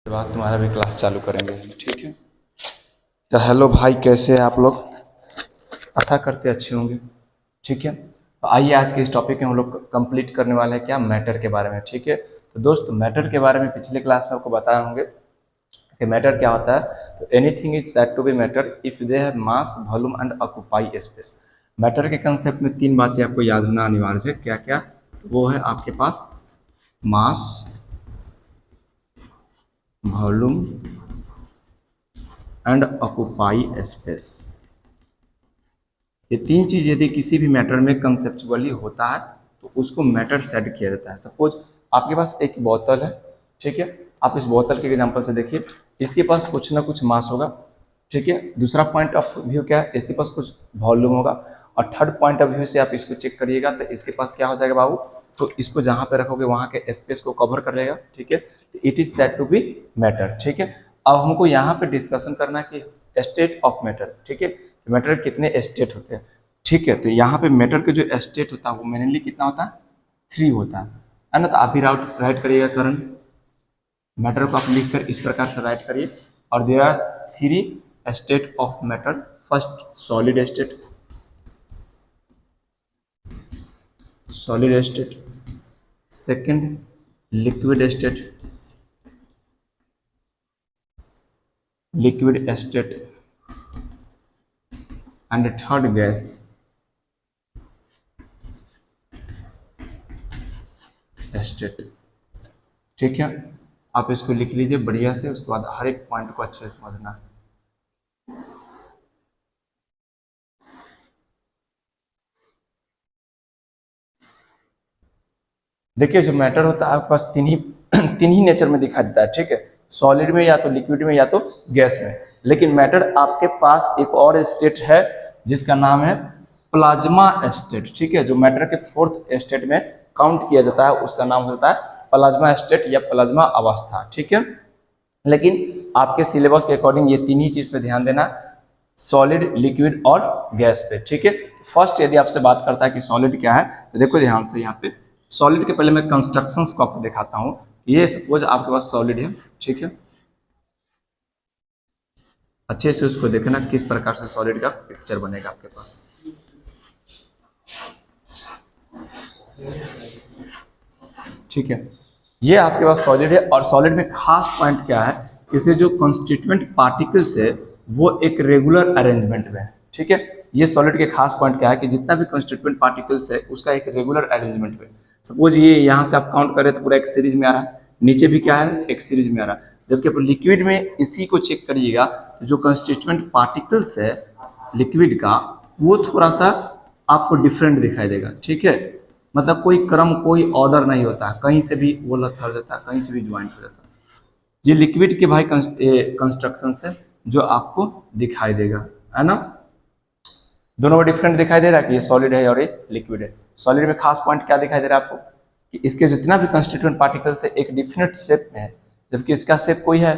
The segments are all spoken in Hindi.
के बाद तुम्हारा भी क्लास चालू करेंगे, ठीक है। तो हेलो भाई, कैसे हैं आप लोग? आशा करते अच्छे होंगे, ठीक है। तो आइए आज के इस टॉपिक में हम लोग कंप्लीट करने वाले हैं क्या, मैटर के बारे में, ठीक है। तो दोस्त, मैटर के बारे में पिछले क्लास में आपको बताए होंगे कि मैटर क्या होता है। तो anything is said to be matter if they have mass, volume and occupy space. Matter के कंसेप्ट में तीन बातें आपको याद होना अनिवार्य है। क्या क्या? तो वो है आपके पास मास, वॉल्यूम एंड ऑक्यूपाई स्पेस। ये तीन चीज यदि किसी भी मैटर में कंसेप्चुअली होता है तो उसको मैटर सेट किया जाता है। सपोज आपके पास एक बोतल है, ठीक है। आप इस बोतल के एग्जांपल से देखिए, इसके पास कुछ ना कुछ मास होगा, ठीक है। दूसरा पॉइंट ऑफ व्यू क्या है, इसके पास कुछ वॉल्यूम होगा। और थर्ड पॉइंट ऑफ व्यू से आप इसको चेक करिएगा तो इसके पास क्या हो जाएगा बाबू, तो इसको जहाँ पे रखोगे वहाँ के स्पेस को कवर कर लेगा, ठीक है। तो it is said to be matter, ठीक है। अब हमको यहाँ पे डिस्कशन करना है कि स्टेट ऑफ मैटर, ठीक है। मैटर कितने स्टेट होते हैं, ठीक है। तो यहाँ पे मैटर के जो स्टेट होता है वो मेनली कितना होता है, 3 होता है ना। तो आप भी राइट करिएगा करंट मैटर को आप लिखकर इस प्रकार से राइट करिए। और there are 3 state of matter. First solid state, second liquid state and third gas state, ठीक है। आप इसको लिख लीजिए बढ़िया से, उसके बाद हर एक पॉइंट को अच्छे से समझना है। देखिए, जो मैटर होता है आपके पास तीन ही नेचर में दिखाई देता है, ठीक है। सॉलिड में, या तो लिक्विड में, या तो गैस में। लेकिन मैटर आपके पास एक और स्टेट है जिसका नाम है प्लाज्मा स्टेट, ठीक है। जो मैटर के 4th स्टेट में काउंट किया जाता है उसका नाम होता है प्लाज्मा स्टेट या प्लाज्मा अवस्था, ठीक है। लेकिन आपके सिलेबस के अकॉर्डिंग ये तीन ही चीज पे ध्यान देना, सॉलिड, लिक्विड और गैस पे, ठीक है। फर्स्ट यदि आपसे बात करता है कि सॉलिड क्या है, तो देखो ध्यान से यहाँ पे सॉलिड के पहले मैं कंस्ट्रक्शंस को आपको दिखाता हूँ। ये सपोज आपके पास सॉलिड है, ठीक है। अच्छे से उसको देखना किस प्रकार से सॉलिड का पिक्चर बनेगा आपके पास। ठीक है, ये आपके पास सॉलिड है। और सॉलिड में खास पॉइंट क्या है, इससे जो कॉन्स्टिट्यूएंट पार्टिकल्स है वो एक रेगुलर अरेंजमेंट में है, ठीक है। ये सॉलिड के खास पॉइंट क्या है कि जितना भी कॉन्स्टिट्यूएंट पार्टिकल्स है उसका एक रेगुलर अरेंजमेंट में। सपोज ये यहाँ से आप काउंट करें तो पूरा एक सीरीज में आ रहा है, नीचे भी क्या है, एक सीरीज में आ रहा है। जबकि आप लिक्विड में इसी को चेक करिएगा तो जो कॉन्स्टिट्यूएंट पार्टिकल्स है लिक्विड का वो थोड़ा सा आपको डिफरेंट दिखाई देगा, ठीक है। मतलब कोई क्रम, कोई ऑर्डर नहीं होता, कहीं से भी वो लथड़ जाता है, कहीं से भी ज्वाइंट हो जाता है। ये लिक्विड के भाई कंस्ट्रक्शन है जो आपको दिखाई देगा, है ना। दोनों में डिफरेंट दिखाई दे रहा है कि ये सॉलिड है और ये लिक्विड है। सॉलिड में खास पॉइंट क्या दिखाई दे रहा है आपको कि इसके जितना भी कंस्टिट्यूएंट पार्टिकल्स है एक डिफिनेट शेप में है, जबकि इसका शेप कोई है।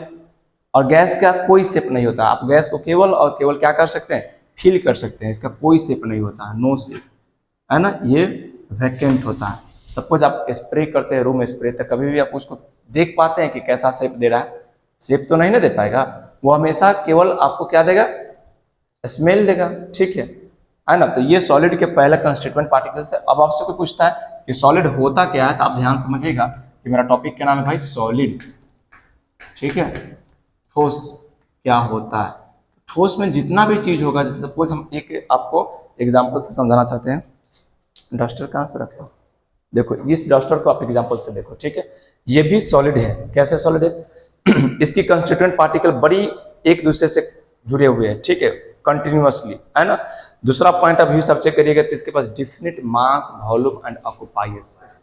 और गैस का कोई शेप नहीं होता। आप गैस को केवल और केवल क्या कर सकते हैं, फील कर सकते हैं, इसका कोई शेप नहीं होता है, नो शेप, है ना। ये वैकेंट होता है। सपोज आप स्प्रे करते हैं रूम स्प्रे, तो कभी भी आप उसको देख पाते हैं कि कैसा शेप दे रहा है, शेप तो नहीं ना दे पाएगा। वो हमेशा केवल आपको क्या देगा, स्मेल देगा, ठीक है ना। तो ये सॉलिड के पहला कंस्टिट्यूएंट पार्टिकल्स है। अब आपसे कोई पूछता है कि सॉलिड होता क्या है, तो आप ध्यान समझिएगा कि मेरा टॉपिक क्या नाम है भाई, सॉलिड, ठीक है। ठोस क्या होता है, ठोस में जितना भी चीज होगा, जैसे सपोज हम एक आपको एग्जांपल से समझाना चाहते हैं। डस्टर कहाँ पे रखे हो, देखो इस डस्टर को आप एग्जांपल से देखो, ठीक है। ये भी सॉलिड है। कैसे सॉलिड है इसकी कंस्टिट्यूएंट पार्टिकल बड़ी एक दूसरे से जुड़े हुए हैं, ठीक है, कंटिन्यूअसली, है ना। दूसरा पॉइंट ऑफ व्यू सब चेक करिएगा तो इसके पास definite mass, volume and occupy space.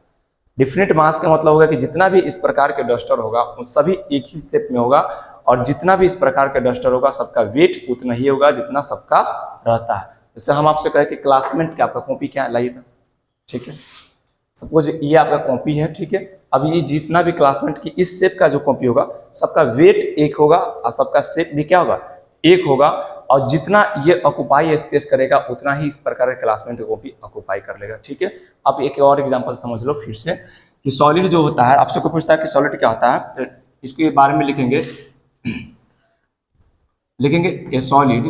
Definite mass का मतलब होगा कि जितना भी इस प्रकार के डस्टर होगा वो सभी एक ही शेप में होगा, और जितना भी इस प्रकार का डस्टर होगा सबका वेट उतना ही होगा जितना सबका रहता है। जैसे हम आपसे कहे कि क्लासमेट का आपका कॉपी क्या है, लाइए था, ठीक है। सपोज ये आपका कॉपी है, ठीक है। अब ये जितना भी क्लासमेट की इस शेप का जो कॉपी होगा सबका वेट एक होगा और सबका शेप भी क्या होगा, एक होगा। और जितना ये ऑक्यूपाई स्पेस करेगा उतना ही इस प्रकार के क्लासमेट को भी ऑक्यूपाई कर लेगा, ठीक है। अब एक और एग्जांपल समझ लो फिर से कि सॉलिड जो होता है, आपसे कोई पूछता है कि सॉलिड क्या होता है, तो इसके बारे में लिखेंगे ए solid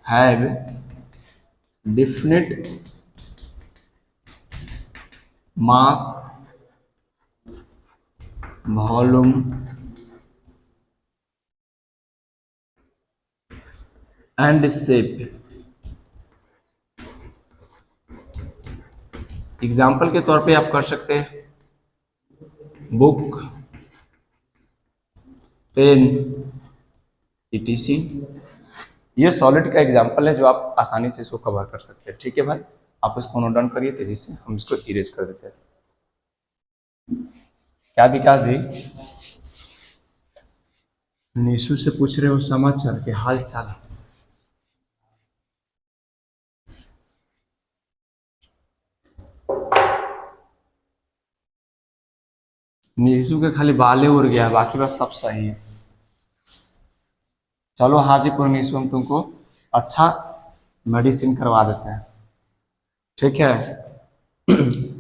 have definite mass volume and shape. Example के तौर पे आप कर सकते हैं बुक, पेन, etc। ये सॉलिड का एग्जाम्पल है जो आप आसानी से इसको कवर कर सकते हैं। ठीक है भाई, आप इसको नोट डाउन करिए तेजी से, हम इसको इरेज कर देते हैं। क्या विकास जी, निशु से पूछ रहे हो समाचार के हाल चाल? निशु के खाली बाले उड़ गया, बाकी बस सब सही है। चलो हाजीपुर निशु, हम तुमको अच्छा मेडिसिन करवा देते हैं। ठीक है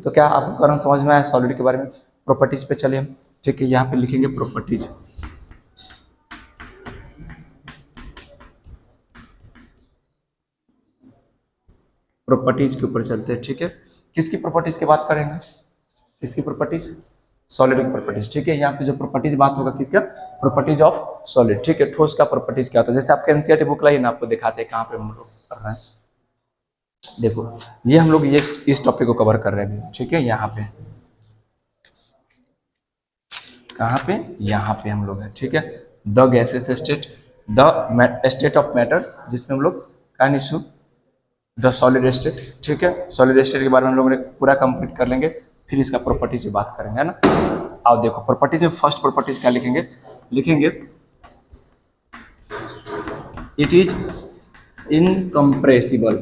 तो क्या आपको कारण समझ में आया सॉलिड के बारे में? प्रॉपर्टीज पे चले हम। ठीक है, यहाँ पे लिखेंगे प्रॉपर्टीज। प्रॉपर्टीज के ऊपर चलते हैं। ठीक है, किसकी प्रॉपर्टीज की बात करेंगे? किसकी प्रॉपर्टीज? सॉलिड की प्रॉपर्टीज। ठीक है, यहाँ पे जो प्रॉपर्टीज बात होगा किसका? Properties of solid. ठीक है, ठोस का प्रॉपर्टीज क्या होता है? जैसे आपके एनसीईआरटी बुक लाइए ना, आपको दिखाते हैं कहाँ पे हम लोग कर रहे हैं। देखो ये हम लोग ये इस टॉपिक को कवर कर रहे हैं। ठीक है, यहाँ पे कहाँ पे? यहाँ पे हम लोग है। ठीक है, the gases state, the state of matter, जिसमें हम लोग का इशू द सॉलिड स्टेट। ठीक है, सॉलिड स्टेट के बारे में हम लोग पूरा कंप्लीट कर लेंगे, फिर इसका प्रॉपर्टीज की बात करेंगे, है ना। अब देखो प्रॉपर्टीज में फर्स्ट प्रॉपर्टीज क्या लिखेंगे? लिखेंगे इट इज इनकम्प्रेसिबल।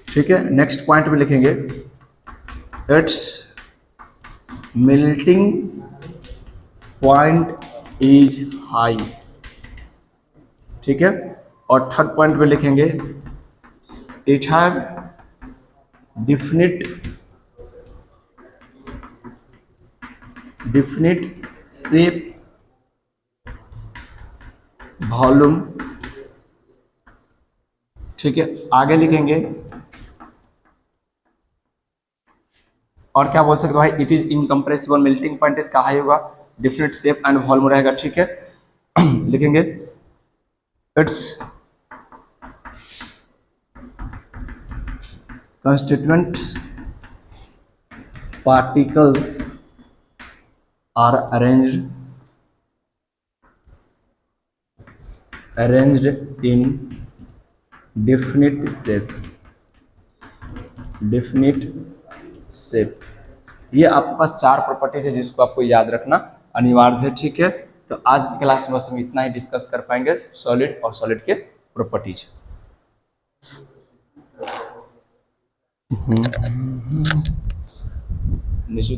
ठीक है, नेक्स्ट पॉइंट में लिखेंगे it's melting point is high. ठीक है, और थर्ड पॉइंट में लिखेंगे it have definite shape, volume. ठीक है, आगे लिखेंगे और क्या बोल सकते हो भाई? It is incompressible, melting point इसका हाई होगा, डिफिनिट शेप एंड वॉल्यूम रहेगा। ठीक है लिखेंगे it's constituent particles are arranged in definite shape। ये आपके पास चार प्रॉपर्टीज है जिसको आपको याद रखना अनिवार्य है। ठीक है, तो आज की क्लास में बस हम इतना ही डिस्कस कर पाएंगे, सॉलिड और सॉलिड के प्रॉपर्टीज। निशु